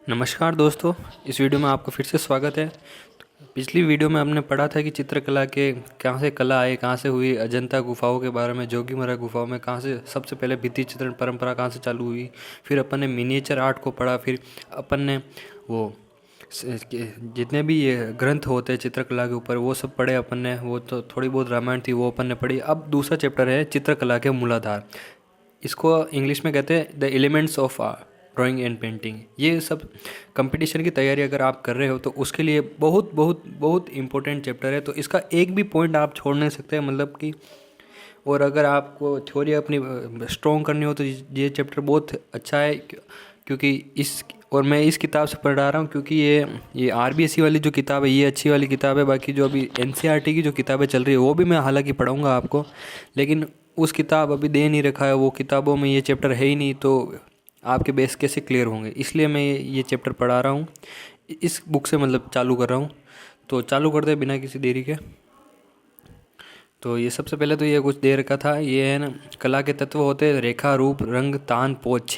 नमस्कार दोस्तों, इस वीडियो में आपका फिर से स्वागत है। पिछली वीडियो में हमने पढ़ा था कि चित्रकला के कहाँ से कला आई, कहाँ से हुई, अजंता गुफाओं के बारे में, जोगीमरा गुफाओं में कहाँ से सबसे पहले भित्ति चित्रण परंपरा कहाँ से चालू हुई। फिर अपन ने मिनिएचर आर्ट को पढ़ा। फिर अपन ने वो जितने भी ये ग्रंथ होते हैं चित्रकला के ऊपर वो सब पढ़े अपन ने। वो तो थोड़ी बहुत रामायण थी वो अपन ने पढ़ी। अब दूसरा चैप्टर है चित्रकला के मूलाधार। इसको इंग्लिश में कहते हैं the elements of drawing and painting. ये सब कंपटीशन की तैयारी अगर आप कर रहे हो तो उसके लिए बहुत बहुत बहुत इंपॉर्टेंट चैप्टर है। तो इसका एक भी पॉइंट आप छोड़ नहीं सकते, मतलब कि। और अगर आपको थ्योरी अपनी स्ट्रॉन्ग करनी हो तो ये चैप्टर बहुत अच्छा है, क्योंकि मैं इस किताब से पढ़ा रहा हूँ, क्योंकि ये आरबीएसई वाली जो किताब है ये अच्छी वाली किताब है। बाकी जो अभी एनसीईआरटी की जो किताबें चल रही है वो भी मैं हालांकि पढ़ाऊँगा आपको, लेकिन उस किताब अभी दे नहीं रखा है, वो किताबों में ये चैप्टर है ही नहीं, तो आपके बेस कैसे क्लियर होंगे। इसलिए मैं ये चैप्टर पढ़ा रहा हूँ, इस बुक से मतलब चालू कर रहा हूँ। तो चालू करते हैं बिना किसी देरी के। तो ये सबसे पहले तो ये कुछ दे रखा था, ये है ना, कला के तत्व होते हैं रेखा, रूप, रंग, तान, पोत।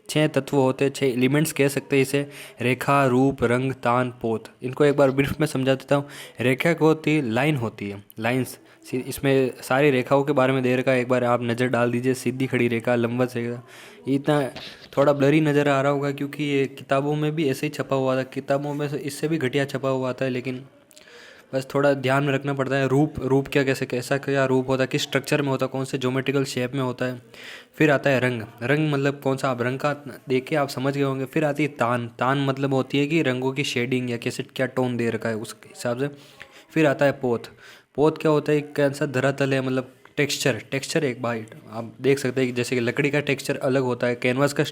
छः तत्व होते हैं, 6 एलिमेंट्स कह सकते हैं इसे। रेखा, रूप, रंग, तान, पोत। इनको एक बार ब्रीफ में समझा देता हूँ। रेखा को होती है, लाइन होती है, लाइंस। इसमें सारी रेखाओं के बारे में दे रखा है, एक बार आप नज़र डाल दीजिए। सीधी खड़ी रेखा, लंबवत रेखा। इतना थोड़ा ब्लरी नज़र आ रहा होगा क्योंकि ये किताबों में भी ऐसे ही छपा हुआ था, किताबों में से इससे भी घटिया छपा हुआ था, लेकिन बस थोड़ा ध्यान में रखना पड़ता है। रूप क्या, कैसा क्या रूप होता है, किस स्ट्रक्चर में होता है, कौन से ज्योमेट्रिकल शेप में होता है। फिर आता है रंग मतलब कौन सा, आप रंग का देख के आप समझ गए होंगे। फिर आती है तान मतलब होती है कि रंगों की शेडिंग या कैसे क्या टोन दे रखा है उस हिसाब से। फिर आता है पोत क्या होता है, कैसा धरातल है, मतलब टेक्सचर एक बाइट आप देख सकते हैं कि जैसे कि लकड़ी का टेक्सचर अलग होता है, कैनवास का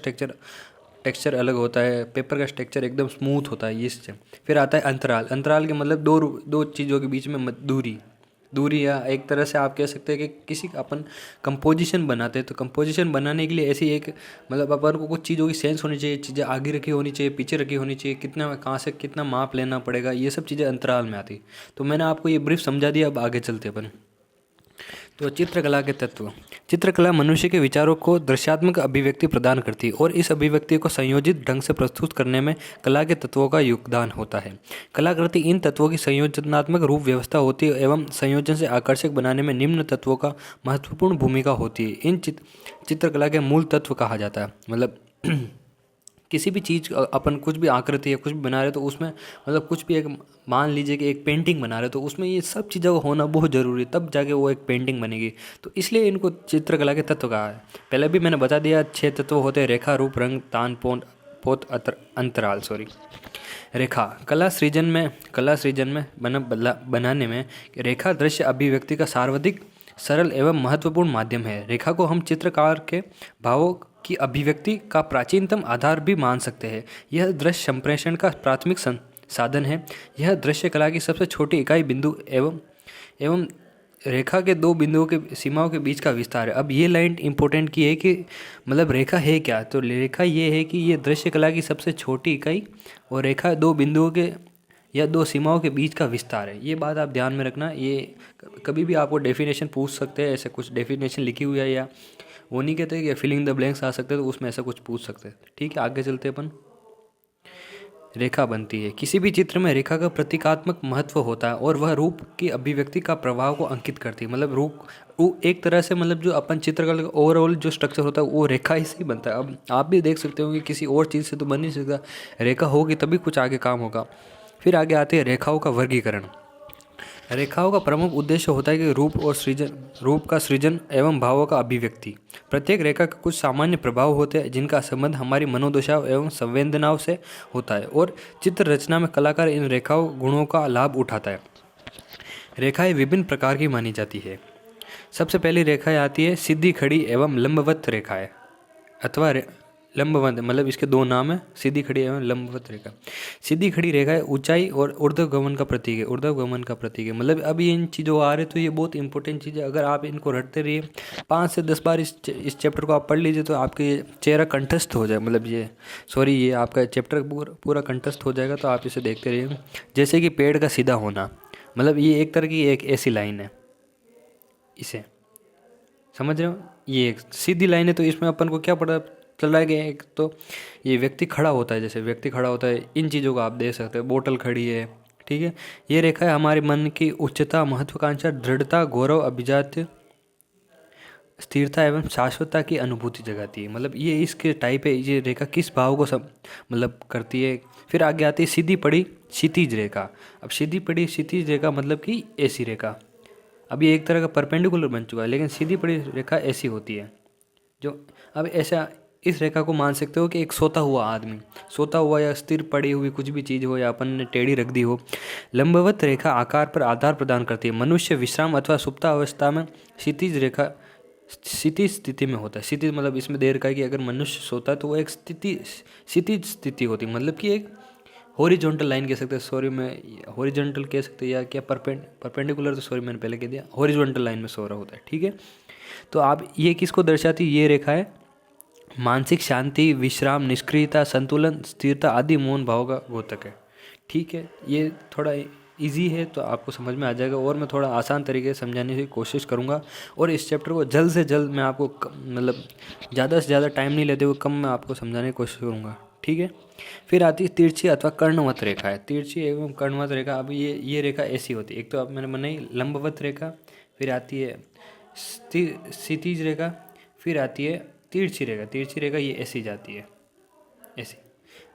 टेक्सचर अलग होता है, पेपर का टेक्सचर एकदम स्मूथ होता है, ये से। फिर आता है अंतराल के मतलब दो चीज़ों के बीच में दूरी, या एक तरह से आप कह सकते हैं कि किसी का अपन कंपोजिशन बनाते हैं, तो कंपोजिशन बनाने के लिए ऐसी एक, मतलब अपन को कुछ चीज़ों की सेंस होनी चाहिए, चीज़ें आगे रखी होनी चाहिए, पीछे रखी होनी चाहिए, कितना कहाँ से कितना माप लेना पड़ेगा, ये सब चीज़ें अंतराल में आती। तो मैंने आपको ये ब्रीफ समझा दिया, अब आगे चलते अपन। तो चित्रकला के तत्व। चित्रकला मनुष्य के विचारों को दृश्यात्मक अभिव्यक्ति प्रदान करती है और इस अभिव्यक्ति को संयोजित ढंग से प्रस्तुत करने में कला के तत्वों का योगदान होता है। कलाकृति इन तत्वों की संयोजनात्मक रूप व्यवस्था होती है एवं संयोजन से आकर्षक बनाने में निम्न तत्वों का महत्वपूर्ण भूमिका होती है। इन चित्रकला के मूल तत्व कहा जाता है, मतलब किसी भी चीज़ अपन कुछ भी आकृति या कुछ भी बना रहे तो उसमें, मतलब कुछ भी एक, मान लीजिए कि एक पेंटिंग बना रहे तो उसमें ये सब चीज़ों का होना बहुत ज़रूरी है, तब जाके वो एक पेंटिंग बनेगी। तो इसलिए इनको चित्रकला के तत्व कहा है। पहले भी मैंने बता दिया, 6 तत्व होते हैं, रेखा, रूप, रंग, तान, पोत, अंतराल। रेखा कला सृजन में बनाने में रेखा दृश्य अभिव्यक्ति का सर्वाधिक सरल एवं महत्वपूर्ण माध्यम है। रेखा को हम चित्रकार के भावों की अभिव्यक्ति का प्राचीनतम आधार भी मान सकते हैं। यह दृश्य संप्रेषण का प्राथमिक साधन है। यह दृश्य कला की सबसे छोटी इकाई बिंदु एवं रेखा के दो बिंदुओं के सीमाओं के बीच का विस्तार है। अब ये लाइन इंपॉर्टेंट की है कि मतलब रेखा है क्या, तो रेखा ये है कि ये दृश्य कला की सबसे छोटी इकाई और रेखा दो बिंदुओं के या दो सीमाओं के बीच का विस्तार है। ये बात आप ध्यान में रखना। ये कभी भी आपको डेफिनेशन पूछ सकते हैं, ऐसे कुछ डेफिनेशन लिखी हुई है या वो नहीं कहते कि फिलिंग द ब्लैंक्स आ सकते हैं, तो उसमें ऐसा कुछ पूछ सकते हैं। ठीक है, आगे चलते अपन। रेखा बनती है। किसी भी चित्र में रेखा का प्रतीकात्मक महत्व होता है और वह रूप की अभिव्यक्ति का प्रभाव को अंकित करती है। मतलब रूप एक तरह से, मतलब जो अपन चित्रकला का ओवरऑल जो स्ट्रक्चर होता है वो रेखा ही से ही बनता है। अब आप भी देख सकते हो कि किसी और चीज़ से तो बन नहीं सकता, रेखा होगी तभी कुछ आगे काम होगा। फिर आगे आते हैं रेखाओं का वर्गीकरण। रेखाओं का प्रमुख उद्देश्य होता है कि रूप का सृजन एवं भावों का अभिव्यक्ति। प्रत्येक रेखा के कुछ सामान्य प्रभाव होते हैं जिनका संबंध हमारी मनोदशा एवं संवेदनाओं से होता है और चित्र रचना में कलाकार इन रेखाओं गुणों का लाभ उठाता है। रेखाएं विभिन्न प्रकार की मानी जाती है। सबसे पहली रेखाएं आती है सीधी खड़ी एवं लंबवत रेखाएं, अथवा लंबवत, मतलब इसके दो नाम है, सीधी खड़ी एवं लंबवत रेखा। सीधी खड़ी रेखा है ऊंचाई और ऊर्ध्वगमन का प्रतीक है, मतलब अब ये इन चीज़ों आ रहे तो ये बहुत इंपॉर्टेंट चीज़ है। अगर आप इनको रटते रहिए 5 से 10 बार इस चैप्टर को आप पढ़ लीजिए तो आपके चेहरा कंठस्थ हो जाए, मतलब ये आपका चैप्टर पूरा कंठस्थ हो जाएगा। तो आप इसे देखते रहिए। जैसे कि पेड़ का सीधा होना, मतलब ये एक तरह की एक ऐसी लाइन है, इसे समझ रहे हो, ये एक सीधी लाइन है। तो इसमें अपन को क्या पता चल रहा है कि एक तो ये व्यक्ति खड़ा होता है, जैसे व्यक्ति खड़ा होता है, इन चीज़ों को आप देख सकते हो, बोतल खड़ी है, ठीक है। ये रेखा है हमारे मन की उच्चता, महत्वाकांक्षा, दृढ़ता, गौरव, अभिजात्य, स्थिरता एवं शाश्वतता की अनुभूति जगाती है। मतलब ये इसके टाइप है, ये रेखा किस भाव को सब मतलब करती है। फिर आगे आती है सीधी पड़ी क्षितिज रेखा। अब सीधी पड़ी क्षितिज रेखा मतलब कि ऐसी रेखा, अब ये एक तरह का परपेंडिकुलर बन चुका है, लेकिन सीधी पड़ी रेखा ऐसी होती है जो, अब ऐसा इस रेखा को मान सकते हो कि एक सोता हुआ आदमी, सोता हुआ या स्थिर पड़ी हुई कुछ भी चीज़ हो या अपन ने टेढ़ी रख दी हो। लंबवत रेखा आकार पर आधार प्रदान करती है। मनुष्य विश्राम अथवा सुप्ता अवस्था में क्षितिज रेखा क्षितिज स्थिति में होता है। क्षितिज मतलब इसमें देर का है कि अगर मनुष्य सोता है तो वो एक क्षितिज स्थिति होती है, मतलब कि एक हॉरिजॉन्टल लाइन कह सकते हैं, सॉरी मैं हॉरिजॉन्टल कह सकते हैं या क्या परपेंडिकुलर, तो सॉरी मैंने पहले कह दिया, हॉरिजॉन्टल लाइन में सो रहा होता है, ठीक है। तो आप ये किसको दर्शाती, ये रेखा है मानसिक शांति, विश्राम, निष्क्रियता, संतुलन, स्थिरता आदि मौन भाव का द्योतक है, ठीक है। ये थोड़ा इजी है तो आपको समझ में आ जाएगा, और मैं थोड़ा आसान तरीके से समझाने की कोशिश करूँगा, और इस चैप्टर को जल्द से जल्द मैं आपको मतलब ज़्यादा से ज़्यादा टाइम नहीं लेते हुए कम मैं आपको समझाने की कोशिश करूँगा, ठीक है। फिर आती है तिरछी अथवा कर्णवत रेखा है। तिरछी एवं कर्णवत रेखा, अब ये रेखा ऐसी होती है, एक तो अब मैंने बनाई लंबवत रेखा, फिर आती है क्षितिज रेखा, फिर आती है तिरछी रेखा। तिरछी रेखा ये ऐसी जाती है, ऐसी,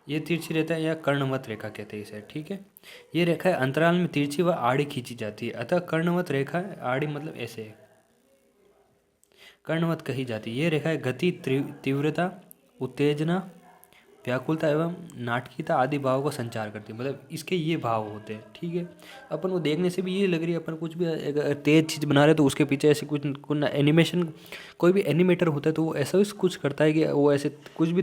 ये तिरछी रेखा या कर्णवत रेखा कहते हैं इसे, ठीक है। ये रेखा अंतराल में तिरछी व आड़ी खींची जाती है, अतः कर्णवत रेखा, आड़ी मतलब ऐसे है, कर्णवत कही जाती है। ये रेखा गति, तीव्रता, उत्तेजना, व्याकुलता एवं नाटकीयता आदि भाव का संचार करती है। मतलब इसके ये भाव होते हैं, ठीक है। अपन को देखने से भी ये लग रही है, अपन कुछ भी अगर तेज चीज़ बना रहे तो उसके पीछे ऐसे कुछ एनिमेशन, कोई भी एनिमेटर होता है तो वो ऐसा कुछ करता है कि वो ऐसे कुछ भी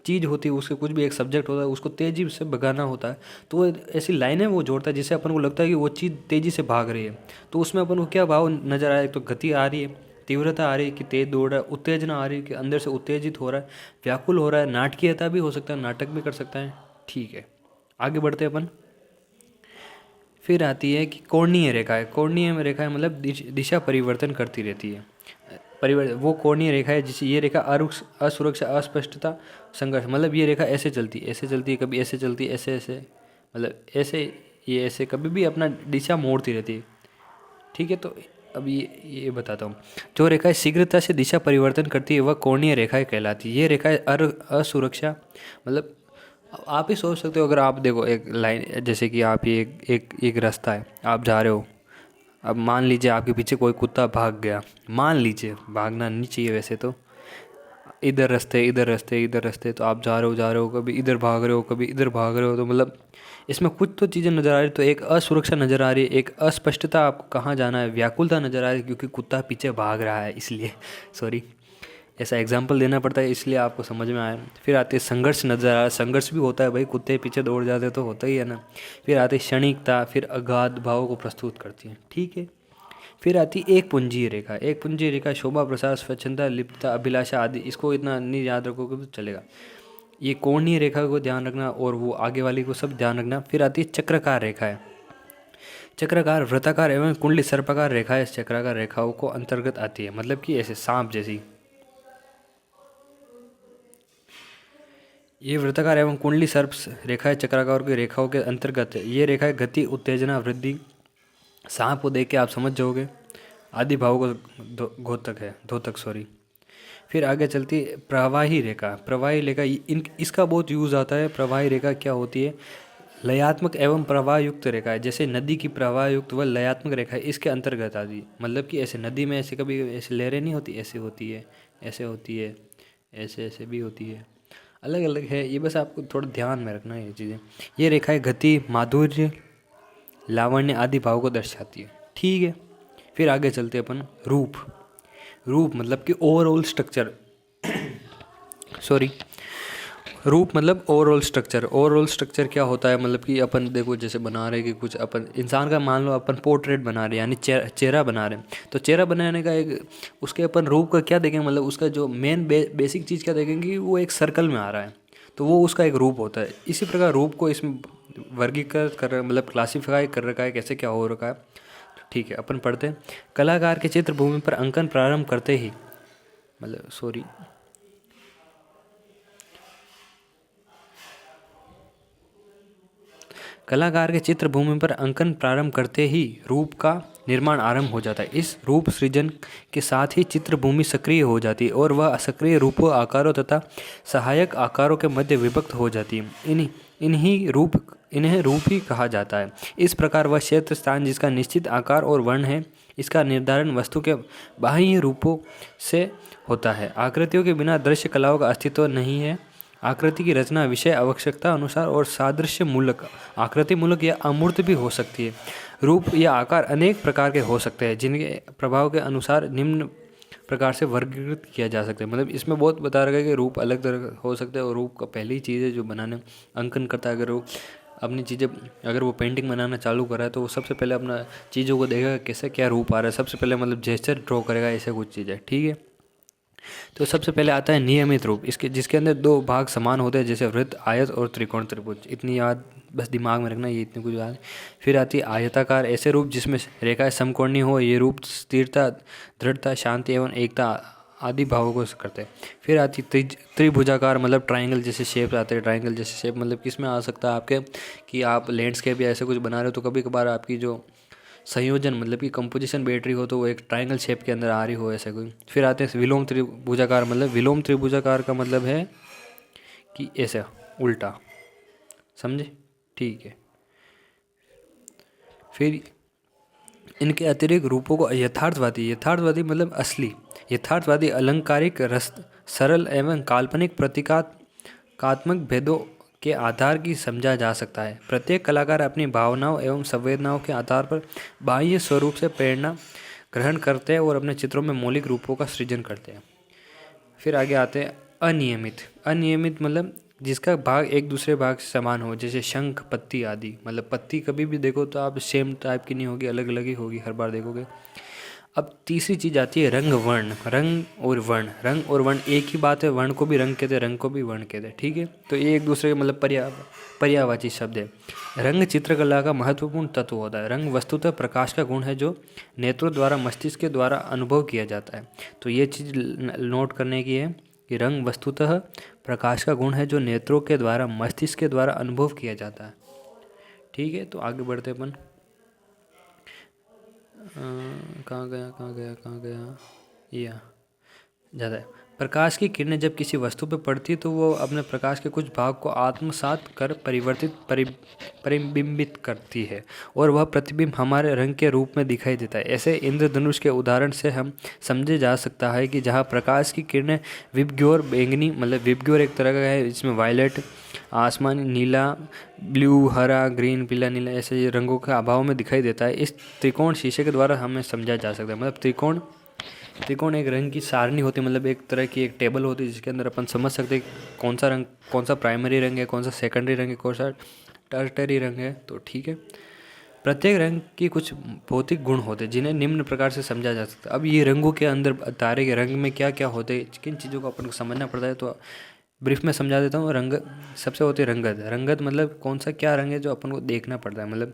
चीज़ होती है, उसके कुछ भी एक सब्जेक्ट होता है, उसको तेज़ी से भगाना होता है, तो वो ऐसी लाइनें वो जोड़ता है जिससे अपन को लगता है कि वो चीज़ तेज़ी से भाग रही है। तो उसमें अपन को क्या भाव नज़र आया, तो गति आ रही है, तीव्रता आ रही है कि तेज दौड़ रहा है, उत्तेजना आ रही है कि अंदर से उत्तेजित हो रहा है, व्याकुल हो रहा है, नाटकीयता भी हो सकता है, नाटक भी कर सकता है, ठीक है। आगे बढ़ते हैं अपन। फिर आती है कि कोणीय रेखा है। कोणीय रेखा है मतलब दिशा परिवर्तन करती रहती है। वो कोणीय रेखा है जिसे, ये रेखा असुरक्षा, अस्पष्टता, संघर्ष, मतलब ये रेखा ऐसे चलती है, कभी ऐसे चलती है, ऐसे ऐसे, मतलब ऐसे, ये ऐसे कभी भी अपना दिशा मोड़ती रहती है, ठीक है। तो अब ये बताता हूँ, जो रेखाएं शीघ्रता से दिशा परिवर्तन करती है वह कोणीय रेखाएं कहलाती है। ये रेखाएं असुरक्षा, मतलब आप ही सोच सकते हो, अगर आप देखो एक लाइन, जैसे कि आप ये एक रास्ता है, आप जा रहे हो, अब मान लीजिए आपके पीछे कोई कुत्ता भाग गया, मान लीजिए, भागना नहीं चाहिए वैसे तो, इधर रास्ते इधर रास्ते इधर रास्ते, तो आप जा रहे हो, कभी इधर भाग रहे हो, कभी इधर भाग रहे हो, तो मतलब इसमें कुछ तो चीज़ें नज़र आ रही, तो एक असुरक्षा नज़र आ रही है, एक अस्पष्टता, आपको कहाँ जाना है, व्याकुलता नज़र आ रही है क्योंकि कुत्ता पीछे भाग रहा है, इसलिए सॉरी ऐसा एग्जाम्पल देना पड़ता है, इसलिए आपको समझ में आया। फिर आते हैं संघर्ष नज़र आ रहा है, संघर्ष भी होता है भाई, कुत्ते पीछे दौड़ जाते तो होता ही है ना। फिर आती है क्षणिकता, फिर अगाध भावों को प्रस्तुत करती है, ठीक है। फिर आती एक पुंजीय रेखा। एक पुंजीय रेखा शोभा, प्रसाद, स्वच्छंदता, लिप्तता, अभिलाषा आदि, इसको इतना नहीं याद रखोगे तो चलेगा। ये कोणीय रेखा को ध्यान रखना और वो आगे वाली को सब ध्यान रखना। फिर आती है चक्राकार रेखा है। चक्राकार, वृत्ताकार एवं कुंडली सर्पाकार रेखा इस चक्राकार रेखाओं को अंतर्गत आती है, मतलब कि ऐसे सांप जैसी। ये वृत्ताकार एवं कुंडली सर्प रेखाएं चक्राकार की रेखाओं के अंतर्गत है। ये रेखाएं गति, उत्तेजना, वृद्धि, सांप को देख के आप समझ जाओगे, आदि भावों का द्योतक सॉरी। फिर आगे चलती है प्रवाही रेखा। प्रवाही रेखा इसका बहुत यूज़ आता है। प्रवाही रेखा क्या होती है, लयात्मक एवं प्रवाह युक्त रेखा है। जैसे नदी की प्रवाह युक्त व लयात्मक रेखा है, इसके अंतर्गत आती है। मतलब कि ऐसे नदी में ऐसे कभी ऐसे लहरें नहीं होती, ऐसे होती है, ऐसे होती है, ऐसे ऐसे भी होती है, अलग अलग है। ये बस आपको थोड़ा ध्यान में रखना है ये चीज़ें। ये रेखाएं गति, माधुर्य, लावण्य आदि भाव को दर्शाती है, ठीक है। फिर आगे चलते अपन रूप। रूप मतलब कि ओवरऑल स्ट्रक्चर सॉरी रूप मतलब ओवरऑल स्ट्रक्चर। ओवरऑल स्ट्रक्चर क्या होता है, मतलब कि अपन देखो जैसे बना रहे कि कुछ अपन इंसान का, मान लो अपन पोर्ट्रेट बना रहे हैं, यानी चेहरा बना रहे हैं, तो चेहरा बनाने का एक उसके अपन रूप का क्या देखेंगे, मतलब उसका जो मेन बेसिक चीज़ क्या देखेंगे कि वो एक सर्कल में आ रहा है, तो वो उसका एक रूप होता है। इसी प्रकार रूप को इसमें वर्गीकृत कर, मतलब क्लासीफाई कर रखा है, कैसे क्या हो रखा है, ठीक है। अपन पढ़ते हैं, कलाकार के चित्र भूमि पर अंकन प्रारंभ करते ही, मतलब सॉरी कलाकार के चित्र भूमि पर अंकन प्रारंभ करते ही रूप का निर्माण आरंभ हो जाता है। इस रूप सृजन के साथ ही चित्र भूमि सक्रिय हो जाती है और वह सक्रिय रूपों, आकारों तथा सहायक आकारों के मध्य विभक्त हो जाती है। इन्हें रूप ही कहा जाता है। इस प्रकार वह क्षेत्र स्थान जिसका निश्चित आकार और वर्ण है, इसका निर्धारण वस्तु के बाह्य रूपों से होता है। आकृतियों के बिना दृश्य कलाओं का अस्तित्व नहीं है। आकृति की रचना विषय आवश्यकता अनुसार और सादृश्य मूलक, आकृति मूलक या अमूर्त भी हो सकती है। रूप या आकार अनेक प्रकार के हो सकते हैं जिनके प्रभाव के अनुसार निम्न प्रकार से वर्गीकृत किया जा सकता है। मतलब इसमें बहुत बता रखा है कि रूप अलग तरह हो सकते हैं और रूप का पहली चीज़ है जो बनाने अंकन करता है। अगर वो अपनी चीज़ें, अगर वो पेंटिंग बनाना चालू करा है तो वो सबसे पहले अपना चीज़ों को देखेगा कैसे क्या रूप आ रहा है, सबसे पहले मतलब जेस्चर ड्रॉ करेगा, ऐसे कुछ चीज़ें। ठीक है, तो सबसे पहले आता है नियमित रूप, इसके जिसके अंदर दो भाग समान होते हैं जैसे वृत्त, आयत और त्रिकोण, त्रिभुज। इतनी याद बस दिमाग में रखना, ये इतनी कुछ याद। फिर आती है आयताकार, ऐसे रूप जिसमें रेखाएं समकोणीय हो। ये रूप स्थिरता, दृढ़ता, शांति एवं एकता आदि भावों को करते हैं। फिर आती त्रिभुजाकार, मतलब ट्रायंगल जैसे शेप आते हैं। ट्रायंगल जैसे शेप मतलब किस में आ सकता है आपके कि आप लैंडस्केप या ऐसे कुछ बना रहे हो तो कभी कभार आपकी जो संयोजन मतलब कि कंपोजिशन बैठ रही हो तो वो एक ट्रायंगल शेप के अंदर आ रही हो, ऐसे कोई। फिर आते हैं विलोम त्रिभुजाकार, मतलब विलोम त्रिभुजाकार का मतलब है कि ऐसा उल्टा, समझे? ठीक है। फिर इनके अतिरिक्त रूपों को यथार्थवादी, यथार्थवादी मतलब असली, यथार्थवादी, अलंकारिक, रस, सरल एवं काल्पनिक प्रतीकात्मक भेदों के आधार की समझा जा सकता है। प्रत्येक कलाकार अपनी भावनाओं एवं संवेदनाओं के आधार पर बाह्य स्वरूप से प्रेरणा ग्रहण करते हैं और अपने चित्रों में मौलिक रूपों का सृजन करते हैं। फिर आगे आते हैं अनियमित। अनियमित मतलब जिसका भाग एक दूसरे भाग से समान हो, जैसे शंख, पत्ती आदि। मतलब पत्ती कभी भी देखो तो आप सेम टाइप की नहीं होगी, अलग अलग ही होगी हर बार देखोगे। अब तीसरी चीज़ आती है रंग, वर्ण। रंग और वर्ण, रंग और वर्ण एक ही बात है। वर्ण को भी रंग कहते हैं, रंग को भी वर्ण कहते हैं। ठीक है, तो ये एक दूसरे के मतलब पर्यायवाची शब्द है। रंग चित्रकला का महत्वपूर्ण तत्व होता है। रंग वस्तुतः प्रकाश का गुण है जो नेत्रों द्वारा, मस्तिष्क के द्वारा अनुभव किया जाता है। तो ये चीज़ नोट करने की है कि रंग वस्तुतः प्रकाश का गुण है जो नेत्रों के द्वारा, मस्तिष्क के द्वारा अनुभव किया जाता है। ठीक है, तो आगे बढ़ते अपन। कहाँ गया या ज़्यादा है। प्रकाश की किरणें जब किसी वस्तु पर पड़ती है तो वो अपने प्रकाश के कुछ भाग को आत्मसात कर परिबिंबित करती है और वह प्रतिबिंब हमारे रंग के रूप में दिखाई देता है। ऐसे इंद्रधनुष के उदाहरण से हम समझे जा सकता है कि जहाँ प्रकाश की किरणें विबग्योर, बैंगनी, मतलब विबग्योर एक तरह का है, इसमें वायलेट, आसमानी, नीला, ब्लू, हरा, ग्रीन, पीला, नीला, ऐसे रंगों के अभाव में दिखाई देता है। इस त्रिकोण शीशे के द्वारा हमें समझा जा सकता है। मतलब त्रिकोण एक रंग की सारणी होती है, मतलब एक तरह की एक टेबल होती है जिसके अंदर अपन समझ सकते हैं कौन सा रंग, कौन सा प्राइमरी रंग है, कौन सा सेकेंडरी रंग है, कौन सा टर्टरी रंग है। तो ठीक है, प्रत्येक रंग की कुछ भौतिक गुण होते हैं जिन्हें निम्न प्रकार से समझा जा सकता है। अब ये रंगों के अंदर तारे के रंग में क्या क्या होते हैं, किन चीज़ों को अपन को समझना पड़ता है, तो ब्रीफ में समझा देता हूँ। रंग सबसे होती है रंगत। रंगत मतलब कौन सा क्या रंग है जो अपन को देखना पड़ता है। मतलब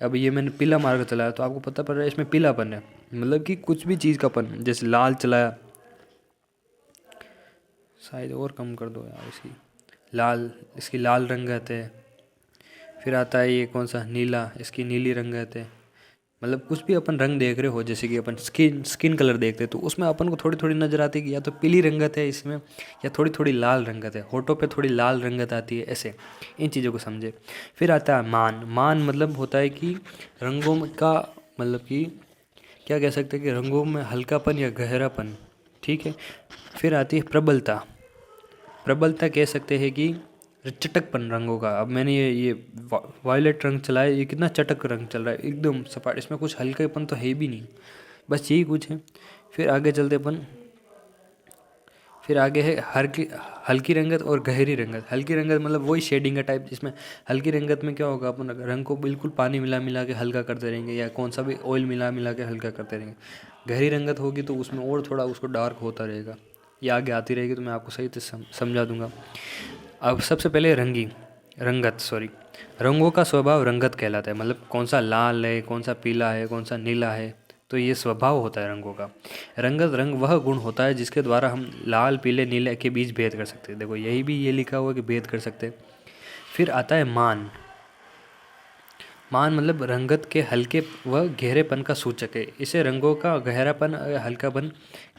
अब ये मैंने पीला मार्ग चलाया तो आपको पता पड़ रहा है इसमें पीलापन है, मतलब कि कुछ भी चीज़ का पन। जैसे लाल चलाया, शायद और कम कर दो यार इसकी, लाल, इसकी लाल रंगत है। फिर आता है ये कौन सा, नीला, इसकी नीली रंगत है। मतलब कुछ भी अपन रंग देख रहे हो, जैसे कि अपन स्किन कलर देखते हैं तो उसमें अपन को थोड़ी थोड़ी नज़र आती है कि या तो पीली रंगत है इसमें या थोड़ी थोड़ी लाल रंगत है। होठों पे थोड़ी लाल रंगत आती है, ऐसे इन चीज़ों को समझे। फिर आता है मान। मान मतलब होता है कि रंगों का, मतलब कि क्या कह सकते हैं कि रंगों में हल्कापन या गहरापन। ठीक है, फिर आती है प्रबलता। प्रबलता कह सकते हैं कि चटकपन रंगों का। अब मैंने ये वायलेट रंग चलाया, ये कितना चटक रंग चल रहा है, एकदम सपाट, इसमें कुछ हल्कापन तो है भी नहीं, बस यही कुछ है। फिर आगे चलते अपन, फिर आगे है हल्की रंगत और गहरी रंगत। हल्की रंगत मतलब वही शेडिंग का टाइप, जिसमें हल्की रंगत में क्या होगा, अपन रंग को बिल्कुल पानी मिला मिला के हल्का करते रहेंगे या कौन सा भी ऑयल मिला मिला के हल्का करते रहेंगे। गहरी रंगत होगी तो उसमें और थोड़ा उसको डार्क होता रहेगा। ये आगे आती रहेगी तो मैं आपको सही से समझा दूंगा। अब सबसे पहले रंगों का स्वभाव रंगत कहलाता है। मतलब कौन सा लाल है, कौन सा पीला है, कौन सा नीला है, तो ये स्वभाव होता है रंगों का। रंगत रंग वह गुण होता है जिसके द्वारा हम लाल, पीले, नीले के बीच भेद कर सकते हैं। देखो यही भी ये लिखा हुआ है कि भेद कर सकते हैं। फिर आता है मान। मान मतलब रंगत के हल्के व गहरेपन का सूचक है। इसे रंगों का गहरापन हल्कापन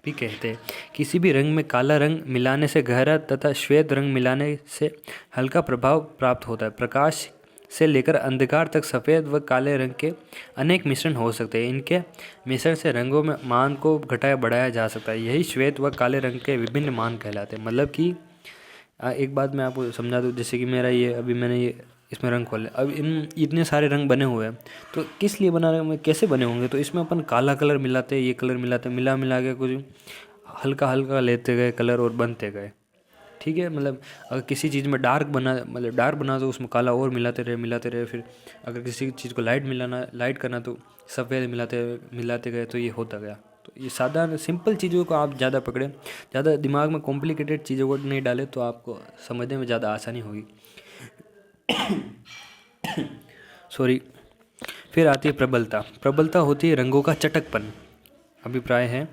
भी कहते हैं। किसी भी रंग में काला रंग मिलाने से गहरा तथा श्वेत रंग मिलाने से हल्का प्रभाव प्राप्त होता है। प्रकाश से लेकर अंधकार तक सफ़ेद व काले रंग के अनेक मिश्रण हो सकते हैं। इनके मिश्रण से रंगों में मान को घटाया बढ़ाया जा सकता है। यही श्वेत व काले रंग के विभिन्न मान कहलाते हैं। मतलब कि एक बात मैं आपको समझा दूँ, जैसे कि मेरा ये अभी मैंने ये इसमें रंग खोले, अब इन इतने सारे रंग बने हुए हैं, तो किस लिए बना रहे हैं, कैसे बने होंगे, तो इसमें अपन काला कलर मिलाते हैं, ये कलर मिलाते हैं, मिला मिला के कुछ हल्का हल्का लेते गए कलर और बनते गए। ठीक है, मतलब अगर किसी चीज़ में डार्क बना, मतलब डार्क बना तो उसमें काला और मिलाते रहे। फिर अगर किसी चीज़ को लाइट करना तो सफ़ेद मिलाते गए, तो ये होता गया। तो ये साधारण सिंपल चीज़ों को आप ज़्यादा पकड़ें, ज़्यादा दिमाग में कॉम्प्लिकेटेड चीज़ों को नहीं डालें, तो आपको समझने में ज़्यादा आसानी होगी। सॉरी। फिर आती है प्रबलता। प्रबलता होती है रंगों का चटकपन। अभिप्राय है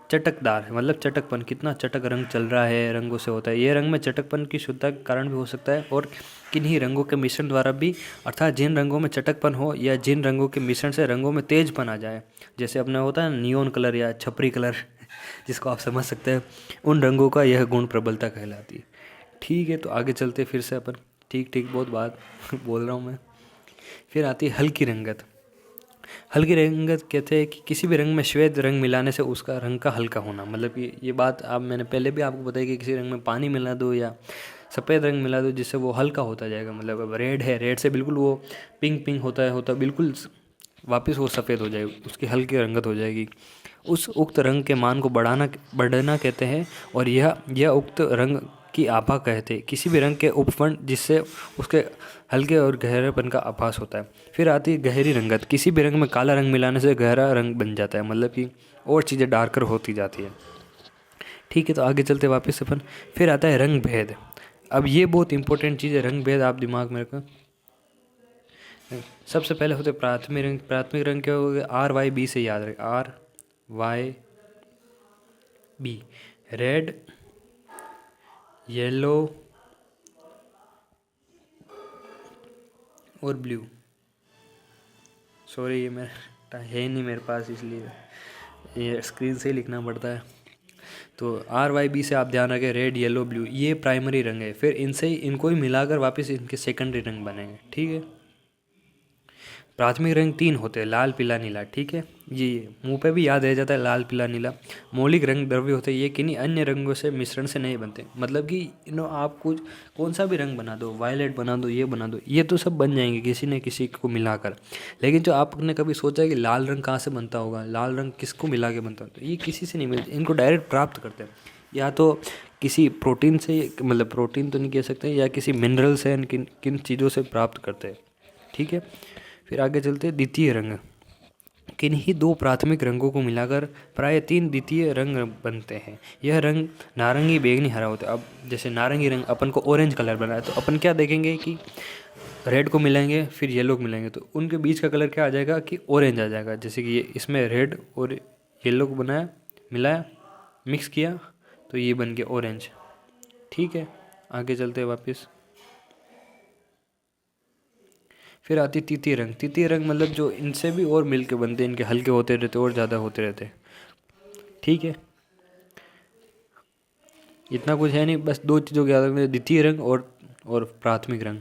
चटकदार, मतलब चटकपन, कितना चटक रंग चल रहा है, रंगों से होता है। यह रंग में चटकपन की शुद्धता के कारण भी हो सकता है और किन्हीं रंगों के मिश्रण द्वारा भी, अर्थात जिन रंगों में चटकपन हो या जिन रंगों के मिश्रण से रंगों में तेजपन आ जाए, जैसे अपना होता है नियोन कलर या छपरी कलर जिसको आप समझ सकते हैं, उन रंगों का यह गुण प्रबलता कहलाती है। ठीक है, तो आगे चलते फिर से अपन, ठीक बहुत बात बोल रहा हूँ मैं। फिर आती है हल्की रंगत। हल्की रंगत कहते हैं कि किसी भी रंग में श्वेत रंग मिलाने से उसका रंग का हल्का होना। मतलब कि ये बात आप, मैंने पहले भी आपको बताई कि किसी रंग में पानी मिला दो या सफ़ेद रंग मिला दो, जिससे वो हल्का होता जाएगा। मतलब अब रेड है, रेड से बिल्कुल वो पिंक होता बिल्कुल वापस वो सफ़ेद हो जाएगी, उसकी हल्की रंगत हो जाएगी। उस उक्त रंग के मान को बढ़ना कहते हैं और यह उक्त रंग की आभा कहते हैं। किसी भी रंग के उपवर्ण जिससे उसके हल्के और गहरेपन का आभास होता है। फिर आती है गहरी रंगत। किसी भी रंग में काला रंग मिलाने से गहरा रंग बन जाता है, मतलब कि और चीज़ें डार्कर होती जाती है। ठीक है, तो आगे चलते वापस अपन। फिर आता है रंग भेद। अब ये बहुत इंपॉर्टेंट चीज़ है, रंग भेद आप दिमाग में रखो। सबसे पहले होते प्राथमिक रंग। प्राथमिक रंग क्या हो गया, RYB से याद रखें, RYB। रेड, येलो और ब्लू। सॉरी, ये मेरा है नहीं मेरे पास, इसलिए ये स्क्रीन से ही लिखना पड़ता है। तो RYB से आप ध्यान रखें, रेड, येलो, ब्लू, ये प्राइमरी रंग है। फिर इनको ही मिलाकर वापस इनके सेकेंडरी रंग बनेंगे। ठीक है, प्राथमिक रंग 3 होते हैं, लाल, पीला, नीला। ठीक है, ये मुंह पे भी याद रह जाता है, लाल, पीला, नीला। मौलिक रंग द्रव्य होते हैं, ये किन्हीं अन्य रंगों से मिश्रण से नहीं बनते। मतलब कि आप कुछ कौन सा भी रंग बना दो, वायलेट बना दो, ये बना दो, ये तो सब बन जाएंगे किसी न किसी को मिलाकर। लेकिन जो आपने कभी सोचा है कि लाल रंग कहाँ से बनता होगा, लाल रंग किसको मिला के बनता है, तो ये किसी से नहीं मिलते, इनको डायरेक्ट प्राप्त करते हैं। या तो किसी प्रोटीन से, मतलब प्रोटीन तो नहीं कह सकते, या किसी मिनरल से, किन चीज़ों से प्राप्त करते हैं। ठीक है, फिर आगे चलते हैं द्वितीय रंग। किन्हीं 2 प्राथमिक रंगों को मिलाकर प्राय 3 द्वितीय रंग बनते हैं। यह रंग नारंगी, बैंगनी, हरा होता है। अब जैसे नारंगी रंग अपन को ऑरेंज कलर बना है, तो अपन क्या देखेंगे कि रेड को मिलाएंगे, फिर येलो को मिलाएंगे, तो उनके बीच का कलर क्या आ जाएगा कि ऑरेंज आ जाएगा। जैसे कि ये इसमें रेड और येलो को बनाया, मिलाया, मिक्स किया, तो ये बन गया ऑरेंज। ठीक है, आगे चलते हैं वापस। फिर आती तृतीय रंग। तृतीय रंग मतलब जो इनसे भी और मिल के बनते हैं, इनके हल्के होते रहते और ज़्यादा होते रहते। ठीक है, इतना कुछ है नहीं, बस 2 चीज़ों को याद रखना, द्वितीय रंग और प्राथमिक रंग।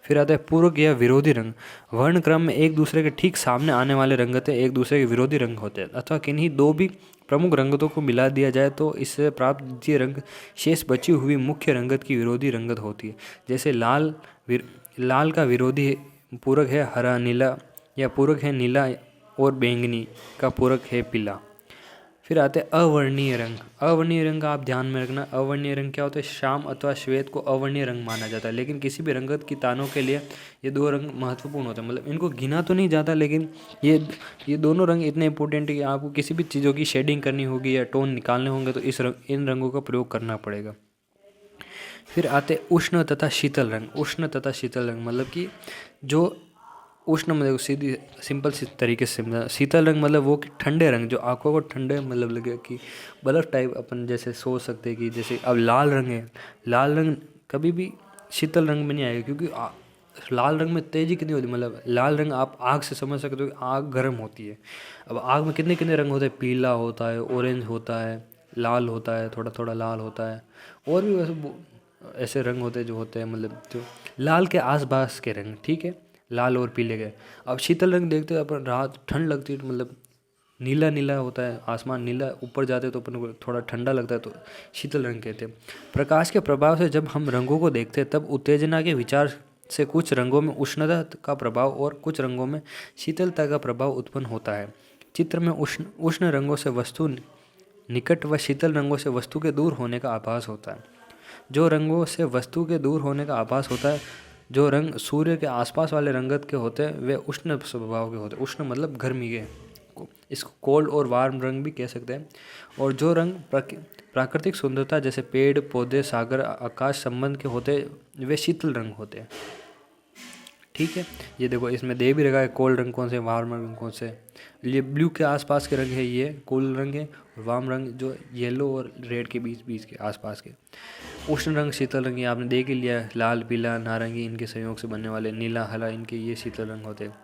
फिर आता है पूरक या विरोधी रंग। वर्ण क्रम में एक दूसरे के ठीक सामने आने वाले रंगतें एक दूसरे के विरोधी रंग होते हैं, अथवा किन्हीं 2 भी प्रमुख रंगतों को मिला दिया जाए तो इससे प्राप्त द्वितीय रंग शेष बची हुई मुख्य रंगत की विरोधी रंगत होती है। जैसे लाल का विरोधी पूरक है हरा, नीला, या पूरक है नीला और बैंगनी का पूरक है पीला। फिर आते हैं अवर्णीय रंग। अवर्णीय रंग का आप ध्यान में रखना। अवर्णीय रंग क्या होता है, श्याम अथवा श्वेत को अवर्णीय रंग माना जाता है, लेकिन किसी भी रंगत की तानों के लिए ये 2 रंग महत्वपूर्ण होते हैं। मतलब इनको गिना तो नहीं जाता, लेकिन ये दोनों रंग इतने इंपॉर्टेंट है कि आपको किसी भी चीज़ों की शेडिंग करनी होगी या टोन निकालने होंगे तो इन रंगों का प्रयोग करना पड़ेगा। फिर आते उष्ण तथा शीतल रंग। उष्ण तथा शीतल रंग मतलब कि जो उष्ण मतलब सीधी सिंपल सी तरीके से समझा। शीतल रंग मतलब वो कि ठंडे रंग, जो आंखों को ठंडे मतलब लगे कि बर्फ टाइप, अपन जैसे सोच सकते हैं कि जैसे अब लाल रंग है, लाल रंग कभी भी शीतल रंग में नहीं आएगा, क्योंकि लाल रंग में तेज़ी कितनी होती है, मतलब लाल रंग आप आग से समझ सकते हो कि आग गर्म होती है। अब आग में कितने कितने रंग होते हैं, पीला होता है, ऑरेंज होता है, लाल होता है, थोड़ा थोड़ा लाल होता है, और भी वैसे ऐसे रंग होते हैं जो होते हैं, मतलब जो लाल के आसपास के रंग, ठीक है, लाल और पीले के। अब शीतल रंग देखते हो अपन, रात ठंड लगती है तो मतलब नीला नीला होता है, आसमान नीला, ऊपर जाते तो अपन को थोड़ा ठंडा लगता है, तो शीतल रंग कहते हैं। प्रकाश के प्रभाव से जब हम रंगों को देखते हैं तब उत्तेजना के विचार से कुछ रंगों में उष्णता का प्रभाव और कुछ रंगों में शीतलता का प्रभाव उत्पन्न होता है। चित्र में उष्ण उष्ण रंगों से वस्तु निकट व शीतल रंगों से वस्तु के दूर होने का आभास होता है। जो रंगों से वस्तु के दूर होने का आभास होता है, जो रंग सूर्य के आसपास वाले रंगत के होते हैं वे उष्ण स्वभाव के होते हैं। उष्ण मतलब गर्मी के, इसको कोल्ड और वार्म रंग भी कह सकते हैं। और जो रंग प्राकृतिक सुंदरता जैसे पेड़ पौधे सागर आकाश संबंध के होते हैं वे शीतल रंग होते हैं, ठीक है। ये देखो इसमें दे भी रखा है कोल्ड रंग कौन से, वार्म रंग कौन से। ये ब्लू के आसपास के रंग है, ये कोल्ड रंग है, और वार्म रंग जो येलो और रेड के बीच बीच के आसपास के। उष्ण रंग शीतल रंग ये आपने देख ही लिया, लाल पीला नारंगी इनके संयोग से बनने वाले, नीला हरा इनके ये शीतल रंग होते हैं।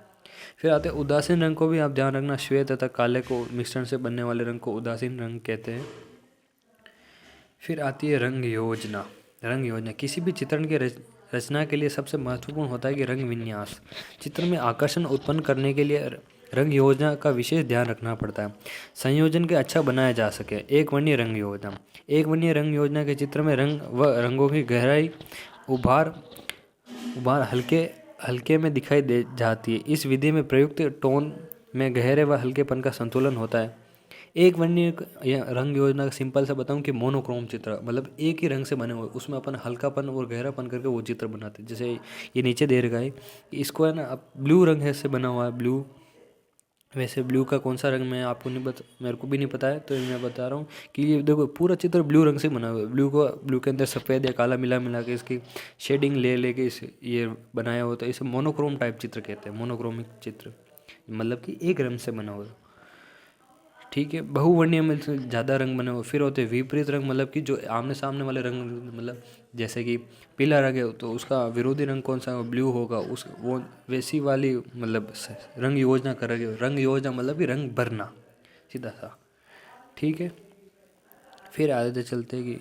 फिर आते हैं उदासीन रंग को भी आप ध्यान रखना, श्वेत तथा काले को मिश्रण से बनने वाले रंग को उदासीन रंग कहते हैं। फिर आती है रंग योजना। रंग योजना किसी भी चित्रण के रचना के लिए सबसे महत्वपूर्ण होता है कि रंग विन्यास। चित्र में आकर्षण उत्पन्न करने के लिए रंग योजना का विशेष ध्यान रखना पड़ता है, संयोजन के अच्छा बनाया जा सके। एक वर्णीय रंग योजना। एक वर्णीय रंग योजना के चित्र में रंग व रंगों की गहराई उभार उभार हल्के हल्के में दिखाई दे जाती है। इस विधि में प्रयुक्त टोन में गहरे व हल्केपन का संतुलन होता है। एक वर्णीय रंग योजना का सिंपल सा बताऊं कि मोनोक्रोम चित्र, मतलब एक ही रंग से बने हुए, उसमें अपन हल्कापन और गहरापन करके वो चित्र बनाते हैं। जैसे ये नीचे दे रखा है, इसको है ना, अब ब्लू रंग है से बना हुआ है, ब्लू। वैसे ब्लू का कौन सा रंग मैं आपको नहीं बता, मेरे को भी नहीं पता है, तो मैं बता रहा हूँ कि ये देखो पूरा चित्र ब्लू रंग से बना हुआ है। ब्लू के अंदर सफ़ेद या काला मिला मिला के इसकी शेडिंग ले लेके इस ये बनाया होता है। इसे मोनोक्रोम टाइप चित्र कहते हैं, मोनोक्रोमिक चित्र, मतलब कि एक रंग से बना हुआ है, ठीक है। बहुवर्णीय में ज़्यादा रंग बने हुए। फिर होते हैं विपरीत रंग, मतलब कि जो आमने सामने वाले रंग, मतलब जैसे कि पीला रंग है तो उसका विरोधी रंग कौन सा ब्लू होगा, उस वो वैसी वाली मतलब रंग योजना करेंगे। रंग योजना मतलब कि रंग भरना सीधा सा, ठीक है। फिर आगे चलते हैं कि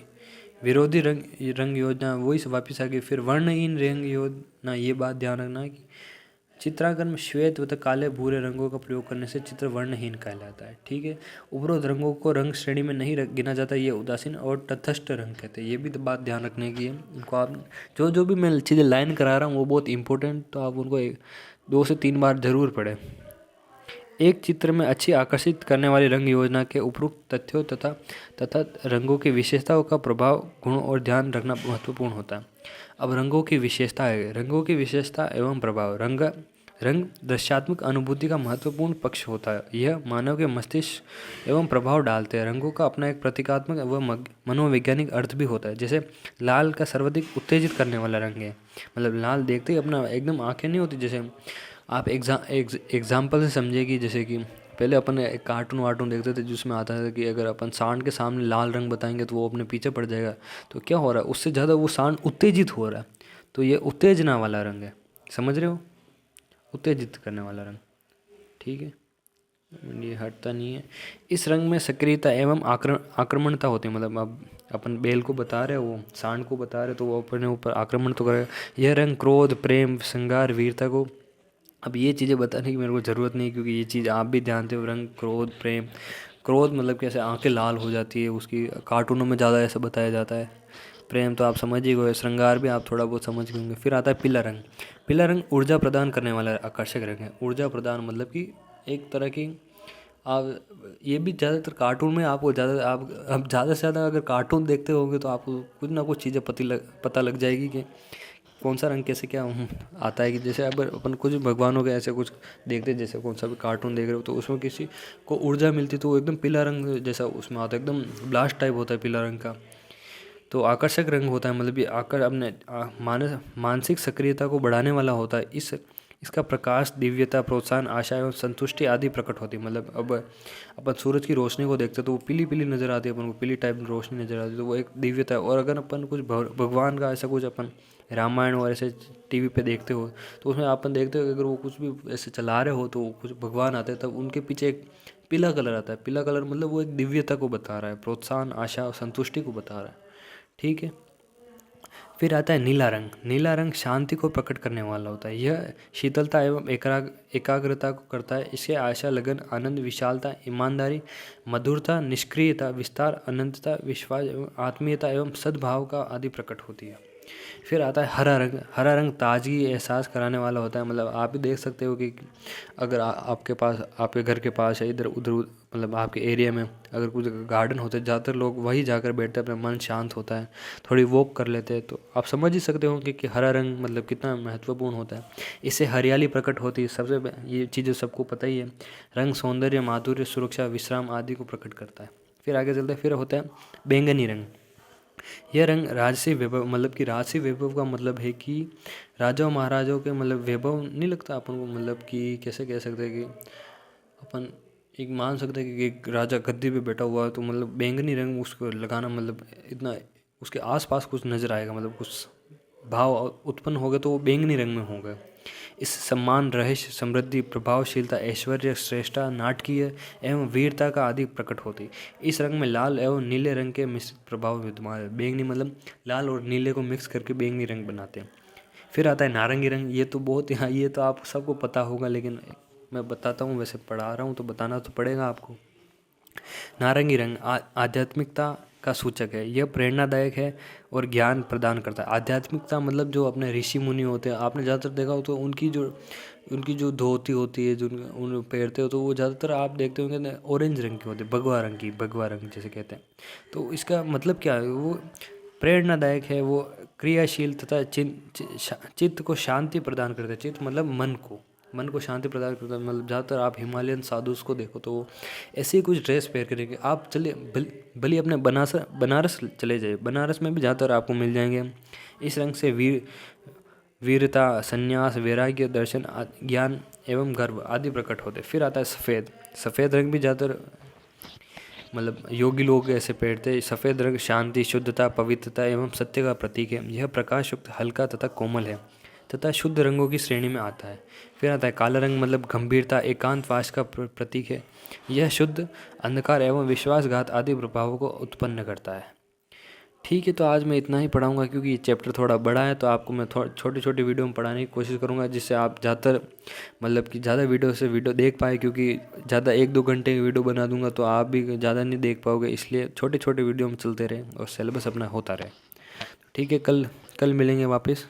विरोधी रंग योजना वही से वापिस आ गई। फिर वर्णहीन रंग योजना, ये बात ध्यान रखना है कि चित्रांकन में श्वेत तथा काले भूरे रंगों का प्रयोग करने से चित्र वर्णहीन कहलाता है, ठीक है। उपरोक्त रंगों को रंग श्रेणी में नहीं गिना जाता, ये उदासीन और तटस्थ रंग कहते हैं। ये भी तो बात ध्यान रखने की है। इनको आप जो भी मैं चीज़ें लाइन करा रहा हूँ वो बहुत इंपॉर्टेंट, तो आप उनको 2 से 3 बार जरूर पढ़ें। एक चित्र में अच्छी आकर्षित करने वाली रंग योजना के उपरोक्त तथ्यों तथा रंगों की विशेषताओं का प्रभाव गुणों और ध्यान रखना महत्वपूर्ण होता है। अब रंगों की विशेषता है, रंगों की विशेषता एवं प्रभाव। रंग दृश्यात्मक अनुभूति का महत्वपूर्ण पक्ष होता है, यह मानव के मस्तिष्क एवं प्रभाव डालते हैं। रंगों का अपना एक प्रतीकात्मक एवं मनोवैज्ञानिक अर्थ भी होता है। जैसे लाल का सर्वाधिक उत्तेजित करने वाला रंग है, मतलब लाल देखते ही अपना एकदम आंखें नहीं होती। जैसे आप एग्जाम्पल से समझिए कि जैसे कि पहले अपन एक कार्टून देखते थे जिसमें आता था कि अगर अपन सांड के सामने लाल रंग बताएंगे तो वो अपने पीछे पड़ जाएगा। तो क्या हो रहा है, उससे ज़्यादा वो सांड उत्तेजित हो रहा है, तो ये उत्तेजना वाला रंग है, समझ रहे हो, उत्तेजित करने वाला रंग, ठीक है। ये हटता नहीं है। इस रंग में सक्रियता एवं आक्रमणता होती है, मतलब अब अपन बेल को बता रहे, वो सांड को बता रहे, तो वो अपने ऊपर आक्रमण तो करेगा। यह रंग क्रोध प्रेम श्रृंगार वीरता को, अब ये चीज़ें बताने की मेरे को ज़रूरत नहीं, क्योंकि ये चीज़ आप भी जानते हो। रंग क्रोध प्रेम, क्रोध मतलब कैसे आंखें लाल हो जाती है, उसकी कार्टूनों में ज़्यादा ऐसा बताया जाता है। प्रेम तो आप समझ ही गए, श्रृंगार भी आप थोड़ा बहुत समझ गए। फिर आता है पीला रंग। पीला रंग ऊर्जा प्रदान करने वाला आकर्षक रंग है। ऊर्जा प्रदान मतलब कि एक तरह की, आप ये भी ज़्यादातर कार्टून में आपको आप ज़्यादा से ज़्यादा अगर कार्टून देखते होंगे तो आपको कुछ ना कुछ चीज़ें पता लग जाएगी कि कौन सा रंग कैसे क्या आता है। कि जैसे अगर अपन कुछ भगवानों के ऐसे कुछ देखते, जैसे कौन सा भी कार्टून देख रहे हो तो उसमें किसी को ऊर्जा मिलती तो वो एकदम पीला रंग जैसा उसमें आता है, एकदम ब्लास्ट टाइप होता है पीला रंग का। तो आकर्षक रंग होता है, मतलब ये अपने मानसिक सक्रियता को बढ़ाने वाला होता है। इसका प्रकाश, दिव्यता, प्रोत्साहन, आशा एवं संतुष्टि आदि प्रकट होती है। मतलब अब अपन सूरज की रोशनी को देखते हैं तो वो पीली पीली नज़र आती है, अपन को पीली टाइप की रोशनी नज़र आती है, तो वो एक दिव्यता है। और अगर अपन कुछ भगवान का ऐसा कुछ अपन रामायण और ऐसे टीवी पे देखते हो तो उसमें अपन देखते हो कि अगर वो कुछ भी ऐसे चला रहे हो तो कुछ भगवान आते हैं, तब उनके पीछे एक पीला कलर आता है। पीला कलर मतलब वो एक दिव्यता को बता रहा है, प्रोत्साहन, आशा और संतुष्टि को बता रहा है। ठीक है। फिर आता है नीला रंग। नीला रंग शांति को प्रकट करने वाला होता है। यह शीतलता एवं एकाग्रता को करता है। इससे आशा, लगन, आनंद, विशालता, ईमानदारी, मधुरता, निष्क्रियता, विस्तार, अनंतता, विश्वास एवं आत्मीयता एवं सद्भाव का आदि प्रकट होती है। फिर आता है हरा रंग। हरा रंग ताजगी, एहसास कराने वाला होता है। मतलब आप भी देख सकते हो कि अगर आपके पास, आपके घर के पास है, इधर उधर मतलब आपके एरिया में अगर कुछ गार्डन होते हैं, ज़्यादातर लोग वहीं जाकर बैठते हैं, अपना मन शांत होता है, थोड़ी वॉक कर लेते हैं। तो आप समझ ही सकते हो कि हरा रंग मतलब कितना महत्वपूर्ण होता है। इससे हरियाली प्रकट होती है। ये चीज़ें सबको पता ही है। रंग सौंदर्य, माधुर्य, सुरक्षा, विश्राम आदि को प्रकट करता है। फिर आगे चलते हैं। फिर होता है बैंगनी रंग। यह रंग राजसी वैभव, मतलब कि राजसी वैभव का मतलब है कि राजाओं महाराजाओं के मतलब वैभव नहीं लगता अपन को, मतलब कि कैसे कह सकते हैं कि अपन एक मान सकते हैं कि एक राजा गद्दी पे बैठा हुआ है तो मतलब बैंगनी रंग उसको लगाना मतलब इतना उसके आसपास कुछ नज़र आएगा, मतलब कुछ भाव उत्पन्न हो गए तो वो बैंगनी रंग में होंगे। इस सम्मान, रहस्य, समृद्धि, प्रभावशीलता, ऐश्वर्य, श्रेष्ठता, नाटकीय एवं वीरता का आदि प्रकट होती है। इस रंग में लाल एवं नीले रंग के मिश्रित प्रभाव विद्यमान है। बैंगनी मतलब लाल और नीले को मिक्स करके बैंगनी रंग बनाते हैं। फिर आता है नारंगी रंग। ये तो बहुत यहाँ, ये तो आप सबको पता होगा, लेकिन मैं बताता हूँ, वैसे पढ़ा रहा हूँ तो बताना तो पड़ेगा आपको। नारंगी रंग आध्यात्मिकता का सूचक है। यह प्रेरणादायक है और ज्ञान प्रदान करता है। आध्यात्मिकता मतलब जो अपने ऋषि मुनि होते हैं, आपने ज़्यादातर देखा हो तो उनकी जो धोती होती है, जो उन पहनते हो, तो वो ज़्यादातर आप देखते होंगे ऑरेंज रंग की होती है, भगवा रंग जैसे कहते हैं। तो इसका मतलब क्या है? वो प्रेरणादायक है, वो क्रियाशील तथा चित्त को शांति प्रदान करता है। चित्त मतलब मन को शांति प्रदान करता है। मतलब ज़्यादातर आप हिमालयन साधुस को देखो तो ऐसे ही कुछ ड्रेस पहन करके आप चले भले अपने बनारस चले जाइए, बनारस में भी ज़्यादातर आपको मिल जाएंगे। इस रंग से वीरता, संन्यास, वैराग्य, दर्शन, ज्ञान एवं गर्व आदि प्रकट होते। फिर आता है सफ़ेद। सफ़ेद रंग भी ज़्यादातर मतलब योगी लोग ऐसे पहनते हैं। सफ़ेद रंग शांति, शुद्धता, पवित्रता एवं सत्य का प्रतीक है। यह प्रकाशयुक्त, हल्का तथा कोमल है तथा शुद्ध रंगों की श्रेणी में आता है। फिर आता है काला रंग। मतलब गंभीरता, एकांतवास का प्रतीक है। यह शुद्ध, अंधकार एवं विश्वासघात आदि प्रभावों को उत्पन्न करता है। ठीक है, तो आज मैं इतना ही पढ़ाऊंगा क्योंकि ये चैप्टर थोड़ा बड़ा है, तो आपको मैं छोटी छोटी वीडियो में पढ़ाने की कोशिश करूंगा, जिससे आप ज़्यादातर मतलब कि ज़्यादा वीडियो देख पाए। क्योंकि ज़्यादा 1-2 घंटे की वीडियो बना दूंगा तो आप भी ज़्यादा नहीं देख पाओगे, इसलिए छोटे छोटे वीडियो में चलते रहे और सिलेबस अपना होता रहे। ठीक है, कल मिलेंगे वापस।